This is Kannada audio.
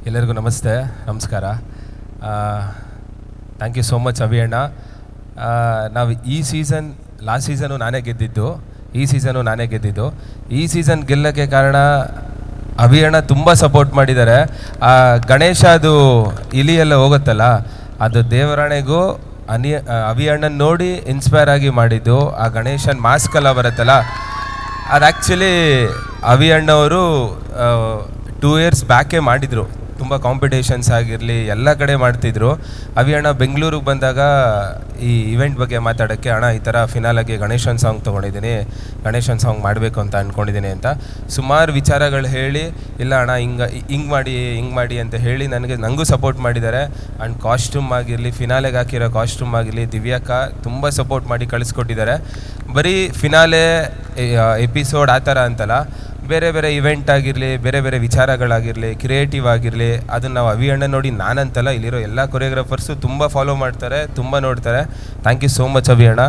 ಎಲ್ಲರಿಗೂ ನಮಸ್ಕಾರ. Thank you so much Abhi ಅಣ್ಣ. ನಾವು ಈ ಸೀಸನ್ ಲಾಸ್ಟ್ ಸೀಸನು ನಾನೇ ಗೆದ್ದಿದ್ದು, ಈ ಸೀಸನ್ ಗೆಲ್ಲಕ್ಕೆ ಕಾರಣ ಅಭಿ ಅಣ್ಣ ತುಂಬ ಸಪೋರ್ಟ್ ಮಾಡಿದ್ದಾರೆ. ಗಣೇಶ ಅದು ಇಲಿ ಎಲ್ಲ ಹೋಗುತ್ತಲ್ಲ, ಅದು ದೇವರಾಣೆಗೂ ಅಭಿ ಅಣ್ಣನ ನೋಡಿ ಇನ್ಸ್ಪೈರ್ ಆಗಿ ಮಾಡಿದ್ದು. ಆ ಗಣೇಶನ್ ಮಾಸ್ಕ್ ಎಲ್ಲ ಬರುತ್ತಲ್ಲ, ಅದು ಆ್ಯಕ್ಚುಲಿ ಅಭಿ ಅಣ್ಣವರು 2 years ಬ್ಯಾಕೇ ಮಾಡಿದರು. ತುಂಬ ಕಾಂಪಿಟೇಷನ್ಸ್ ಆಗಿರಲಿ ಎಲ್ಲ ಕಡೆ ಮಾಡ್ತಿದ್ರು. ಅಭಿ ಅಣ್ಣ ಬೆಂಗಳೂರಿಗೆ ಬಂದಾಗ ಈ ಇವೆಂಟ್ ಬಗ್ಗೆ ಮಾತಾಡೋಕ್ಕೆ, ಅಣ್ಣ ಈ ಥರ ಫಿನಾಲಾಗಿ ಗಣೇಶನ್ ಸಾಂಗ್ ತೊಗೊಂಡಿದ್ದೀನಿ, ಗಣೇಶನ್ ಸಾಂಗ್ ಮಾಡಬೇಕು ಅಂತ ಅಂದ್ಕೊಂಡಿದ್ದೀನಿ ಅಂತ ಸುಮಾರು ವಿಚಾರಗಳು ಹೇಳಿ, ಇಲ್ಲ ಅಣ್ಣ ಹಿಂಗೆ ಮಾಡಿ ಅಂತ ಹೇಳಿ ನನಗೂ ಸಪೋರ್ಟ್ ಮಾಡಿದ್ದಾರೆ. ಆ್ಯಂಡ್ ಕಾಸ್ಟ್ಯೂಮ್ ಆಗಿರಲಿ, ಫಿನಾಲೆಗೆ ಹಾಕಿರೋ ಕಾಸ್ಟ್ಯೂಮ್ ಆಗಿರಲಿ, ದಿವ್ಯಾಕ್ಕ ತುಂಬ ಸಪೋರ್ಟ್ ಮಾಡಿ ಕಳಿಸ್ಕೊಟ್ಟಿದ್ದಾರೆ. ಬರೀ ಫಿನಾಲೆ ಎಪಿಸೋಡ್ ಆ ಥರ ಅಂತಲ್ಲ, ಬೇರೆ ಬೇರೆ ಇವೆಂಟ್ ಆಗಿರಲಿ, ಬೇರೆ ಬೇರೆ ವಿಚಾರಗಳಾಗಿರಲಿ, ಕ್ರಿಯೇಟಿವ್ ಆಗಿರಲಿ, ಅದನ್ನು ನಾವು ಅಭಿ ಅಣ್ಣ ನೋಡಿ ನಾನಂತಲ್ಲ, ಇಲ್ಲಿರೋ ಎಲ್ಲ ಕೊರಿಯೋಗ್ರಾಫರ್ಸು ತುಂಬ ಫಾಲೋ ಮಾಡ್ತಾರೆ, ತುಂಬ ನೋಡ್ತಾರೆ. Thank you so much Abhi ಅಣ್ಣ.